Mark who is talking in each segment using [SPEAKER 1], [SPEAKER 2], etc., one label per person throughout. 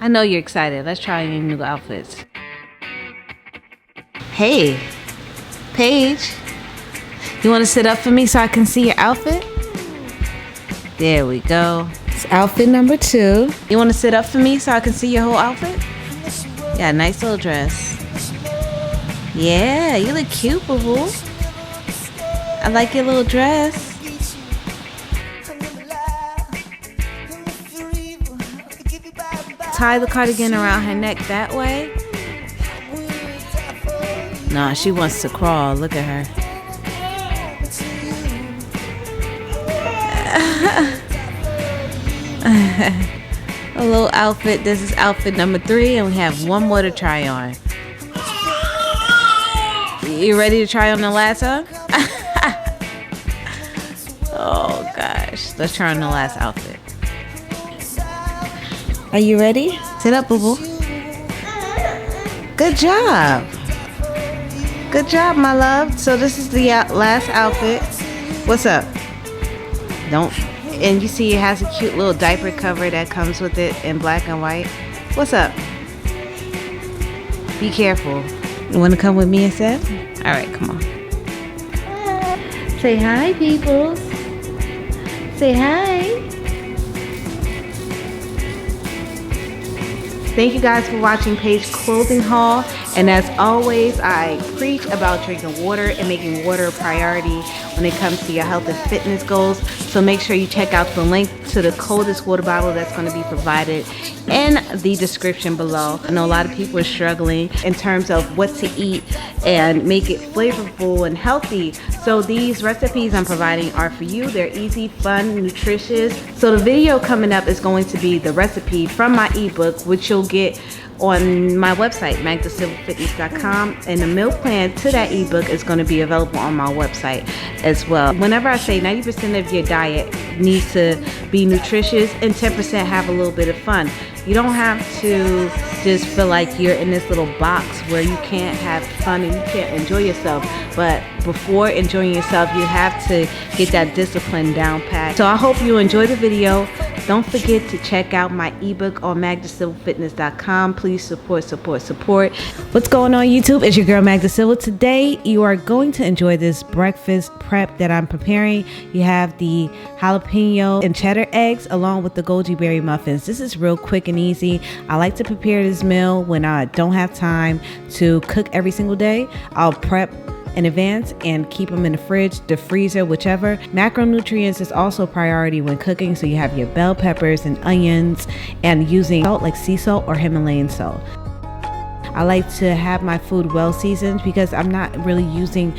[SPEAKER 1] I know you're excited. Let's try your new outfits. Hey, Paige, you want to sit up for me so I can see your outfit? There we go. It's outfit number 2. You want to sit up for me so I can see your whole outfit? Yeah, nice little dress. Yeah, you look cute, boo-boo. I like your little dress. Tie the cardigan around her neck that way. Nah, she wants to crawl. Look at her. A little outfit. This is outfit number 3, and we have one more to try on. You ready to try on the lasso? Oh gosh, let's try on the last outfit. Are you ready? Sit up, boo boo. Good job. Good job, my love. So this is the last outfit. What's up? Don't. And you see it has a cute little diaper cover that comes with it in black and white. What's up? Be careful. You want to come with me instead? All right, come on. Say hi, people. Say hi. Thank you guys for watching Paige's clothing haul. And as always, I preach about drinking water and making water a priority when it comes to your health and fitness goals. So make sure you check out the link to the coldest water bottle that's going to be provided in the description below. I know a lot of people are struggling in terms of what to eat and make it flavorful and healthy. So these recipes I'm providing are for you. They're easy, fun, nutritious. So the video coming up is going to be the recipe from my ebook, which you'll get on my website, magthesilverfitness.com, and the meal plan to that ebook is going to be available on my website as well. Whenever I say 90% of your diet needs to be nutritious and 10% have a little bit of fun, you don't have to just feel like you're in this little box where you can't have fun and you can't enjoy yourself. But before enjoying yourself, you have to get that discipline down pat. So I hope you enjoy the video. Don't forget to check out my ebook on magthesilverfitness.com. Please support. What's going on, YouTube? It's your girl Mag the Silver. Today you are going to enjoy this breakfast prep that I'm preparing. You have the jalapeno and cheddar eggs along with the goji berry muffins. This is real quick and easy. I like to prepare this meal when I don't have time to cook every single day. I'll prep in advance and keep them in the fridge, the freezer, whichever. Macronutrients is also a priority when cooking, so you have your bell peppers and onions, and using salt like sea salt or Himalayan salt. I like to have my food well seasoned because I'm not really using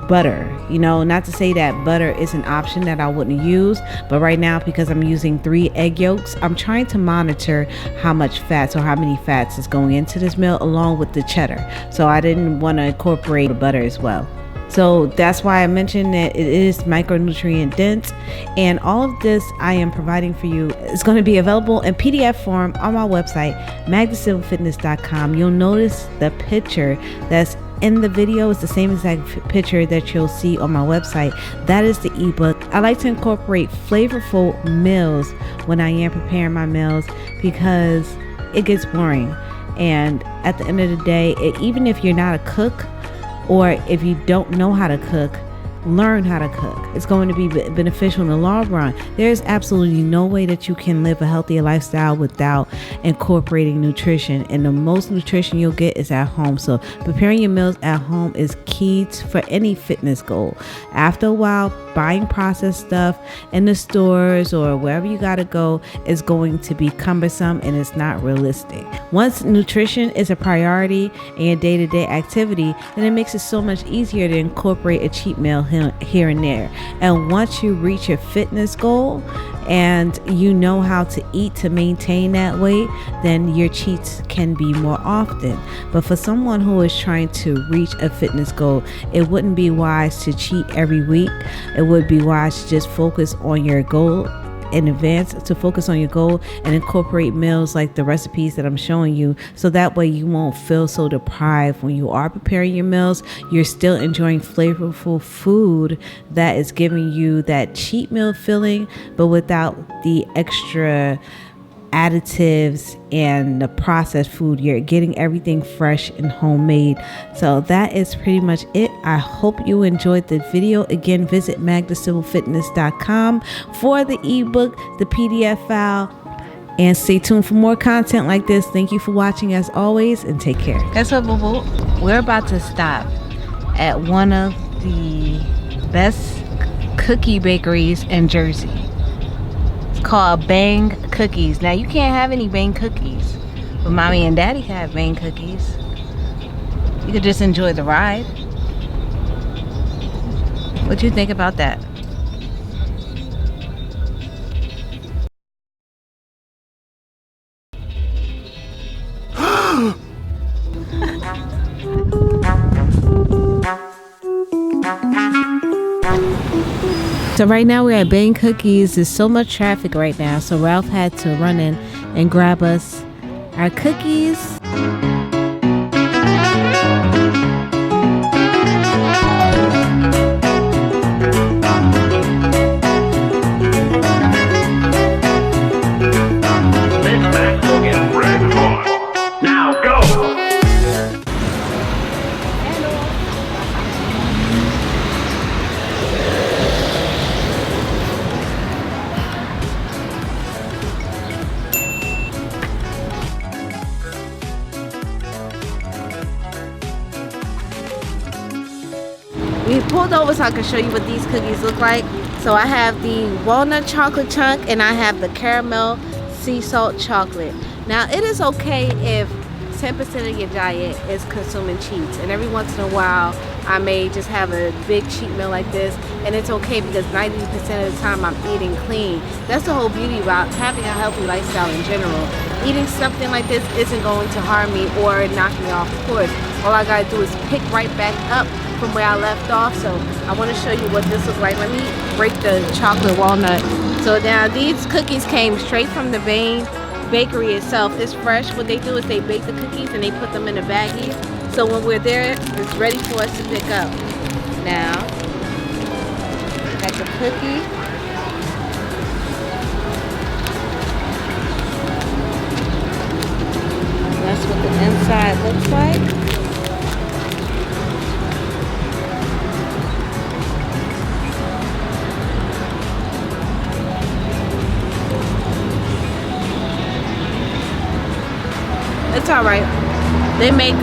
[SPEAKER 1] butter. You know, not to say that butter is an option that I wouldn't use, but right now, because I'm using 3 egg yolks, I'm trying to monitor how much fats or how many fats is going into this meal along with the cheddar. So I didn't want to incorporate the butter as well. So that's why I mentioned that it is micronutrient dense, and all of this I am providing for you is going to be available in PDF form on my website, magthesilverfitness.com. You'll notice the picture that's in the video is the same exact picture that you'll see on my website. That is the ebook. I like to incorporate flavorful meals when I am preparing my meals because it gets boring. And at the end of the day, even if you're not a cook, or if you don't know how to cook, learn how to cook. It's going to be beneficial in the long run. There's absolutely no way that you can live a healthier lifestyle without incorporating nutrition, and the most nutrition you'll get is at home. So preparing your meals at home is key for any fitness goal. After a while, buying processed stuff in the stores or wherever you gotta go is going to be cumbersome and it's not realistic. Once nutrition is a priority in your day-to-day activity, then it makes it so much easier to incorporate a cheat meal here and there. And once you reach your fitness goal and you know how to eat to maintain that weight, then your cheats can be more often. But for someone who is trying to reach a fitness goal, it wouldn't be wise to cheat every week. It would be wise to just focus on your goal in advance, to focus on your goal and incorporate meals like the recipes that I'm showing you, so that way you won't feel so deprived when you are preparing your meals. You're still enjoying flavorful food that is giving you that cheat meal feeling, but without the extra additives and the processed food. You're getting everything fresh and homemade. So that is pretty much it. I hope you enjoyed the video. Again, visit magthecivilfitness.com for the ebook, the PDF file, and stay tuned for more content like this. Thank you for watching as always, and take care. Guess what, boo-boo? We're about to stop at one of the best cookie bakeries in Jersey. It's called Bang Cookies. Now you can't have any Bang cookies, but mommy and daddy can have Bang cookies. You could just enjoy the ride. What do you think about that? So right now we're at Bang Cookies. There's so much traffic right now, so Ralph had to run in and grab us our cookies. We pulled over so I can show you what these cookies look like. So I have the walnut chocolate chunk and I have the caramel sea salt chocolate. Now it is okay if 10% of your diet is consuming cheats, and every once in a while I may just have a big cheat meal like this, and it's okay because 90% of the time I'm eating clean. That's the whole beauty about having a healthy lifestyle in general. Eating something like this isn't going to harm me or knock me off course. All I gotta do is pick right back up from where I left off. So I want to show you what this looks like. Let me break the chocolate walnut. So now these cookies came straight from the bakery itself. It's fresh. What they do is they bake the cookies and they put them in a baggie. So when we're there, it's ready for us to pick up. Now, got the cookie. That's what the inside looks like. It's all right. They make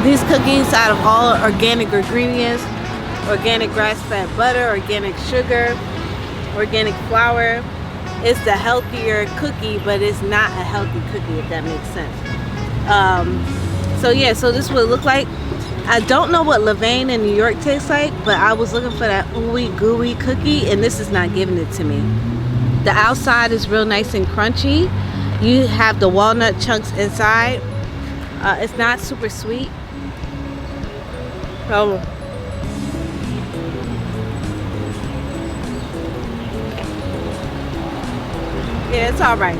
[SPEAKER 1] these cookies out of all organic ingredients: organic grass-fed butter, organic sugar, organic flour. It's the healthier cookie, but it's not a healthy cookie, if that makes sense. So yeah, so this is what it look like. I don't know what Levain in New York tastes like, but I was looking for that ooey gooey cookie, and this is not giving it to me. The outside is real nice and crunchy. You have the walnut chunks inside. It's not super sweet. So yeah, it's all right.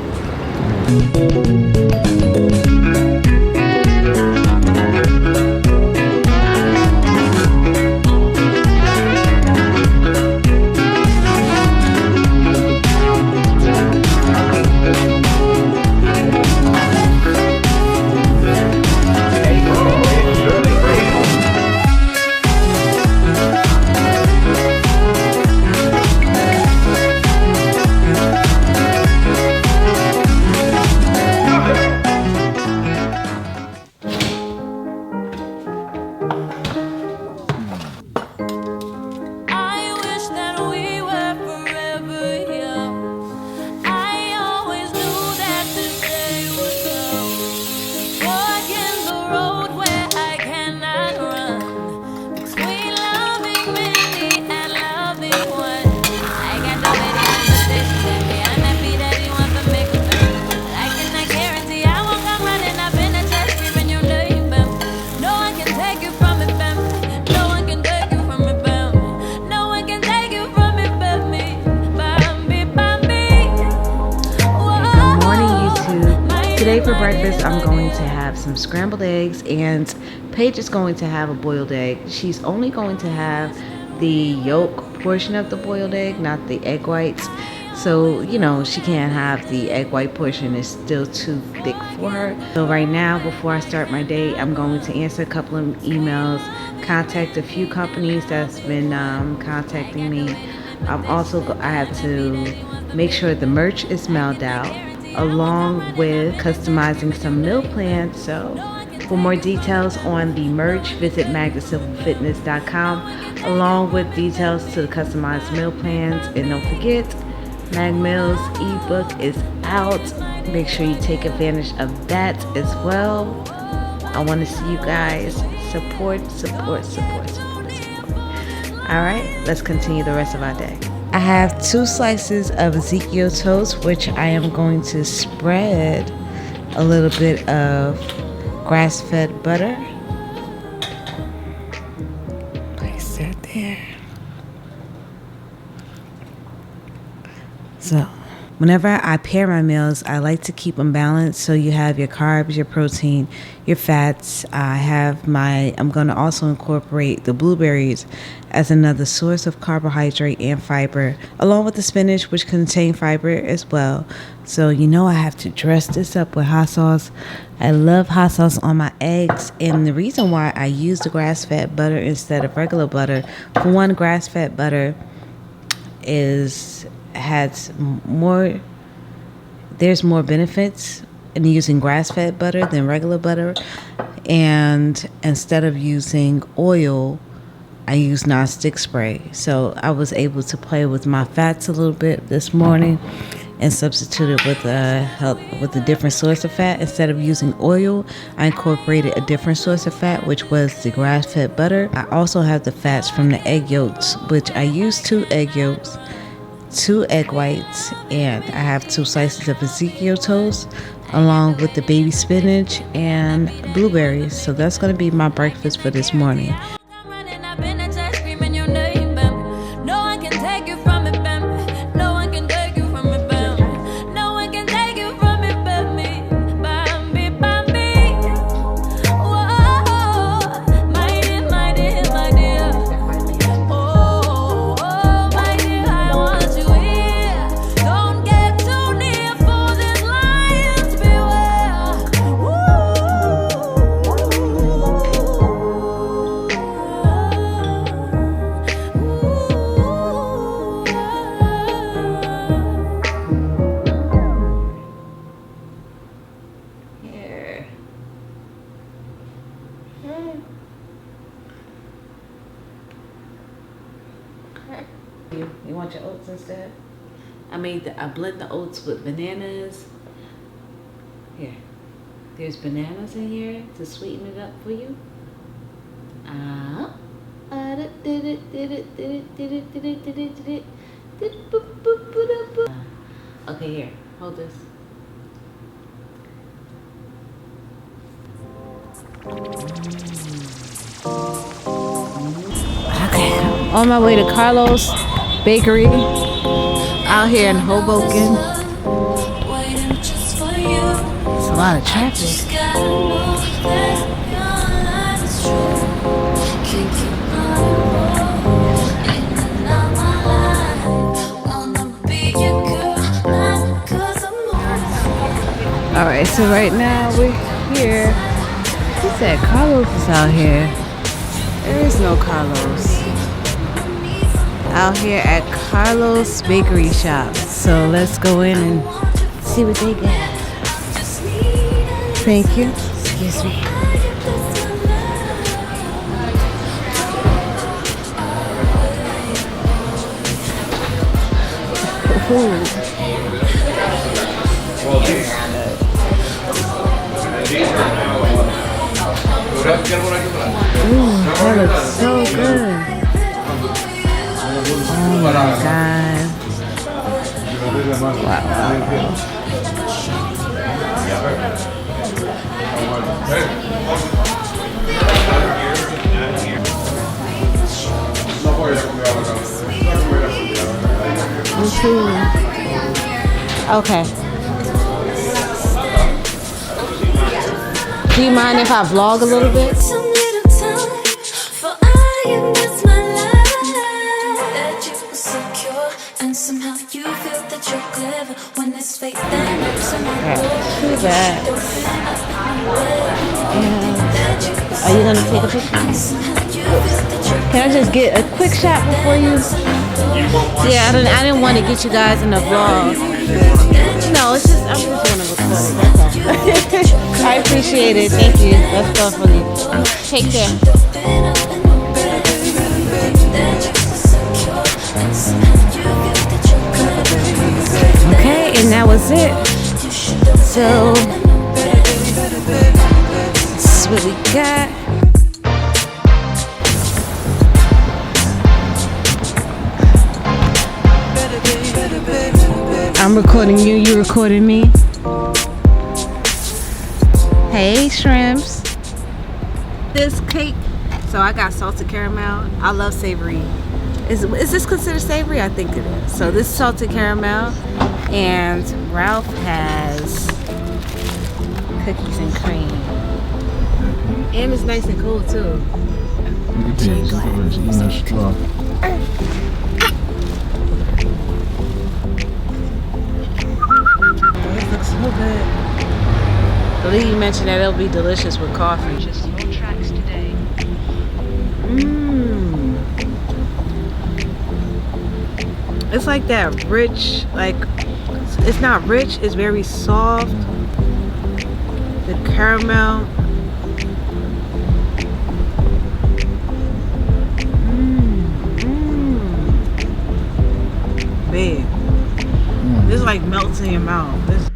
[SPEAKER 1] Today for breakfast, I'm going to have some scrambled eggs, and Paige is going to have a boiled egg. She's only going to have the yolk portion of the boiled egg, not the egg whites. So, you know, she can't have the egg white portion. It's still too thick for her. So right now, before I start my day, I'm going to answer a couple of emails, contact a few companies that's been contacting me. I have to make sure the merch is mailed out, along with customizing some meal plans. So for more details on the merch, visit magthesimplepitness.com, along with details to the customized meal plans. And don't forget, MagMealz E-book is out. Make sure you take advantage of that as well. I want to see you guys support. All right, let's continue the rest of our day. I have 2 slices of Ezekiel toast, which I am going to spread a little bit of grass-fed butter. Place that there. So, whenever I pair my meals, I like to keep them balanced. So you have your carbs, your protein, your fats. I'm going to also incorporate the blueberries as another source of carbohydrate and fiber, along with the spinach, which contain fiber as well. So you know I have to dress this up with hot sauce. I love hot sauce on my eggs. And the reason why I use the grass-fed butter instead of regular butter, for one, grass-fed butter there's more benefits in using grass-fed butter than regular butter. And instead of using oil, I use non-stick spray. So I was able to play with my fats a little bit this morning and substitute it with a different source of fat. Instead of using oil, I incorporated a different source of fat, which was the grass-fed butter. I also have the fats from the egg yolks, which I use 2 egg yolks, 2 egg whites, and I have 2 slices of Ezekiel toast, along with the baby spinach and blueberries. So that's going to be my breakfast for this morning. You want your oats instead? I blend the oats with bananas. Here, there's bananas in here to sweeten it up for you. Okay, here, hold this. Okay, on my way to Carlos Bakery out here in Hoboken. It's a lot of traffic. Alright, so right now we're here. He said Carlos is out here. There is no Carlos. Out here at Carlos Bakery Shop. So let's go in and see what they got. Thank you. Excuse me. Ooh, that looks so good. Oh my God. Wow. Okay. Do you mind if I vlog a little bit? Somehow you feel that too bad. Are you gonna take a picture? Can I just get a quick shot before you? Yeah, I didn't want to get you guys in the vlog. No, it's just I just want to record it. That's all. I appreciate it. Thank you. That's thoughtfully. Take care. Okay, and that was it. So this is what we got. I'm recording you, you recording me. Hey, shrimps. This cake, so I got salted caramel. I love savory. Is this considered savory? I think it is. So this is salted caramel, and Ralph has cookies and cream. And it's nice and cool too. So good. I believe you mentioned that it'll be delicious with coffee. Just no tracks today. It's like that rich, like it's not rich, it's very soft. The caramel. Man. This like melts in your mouth. This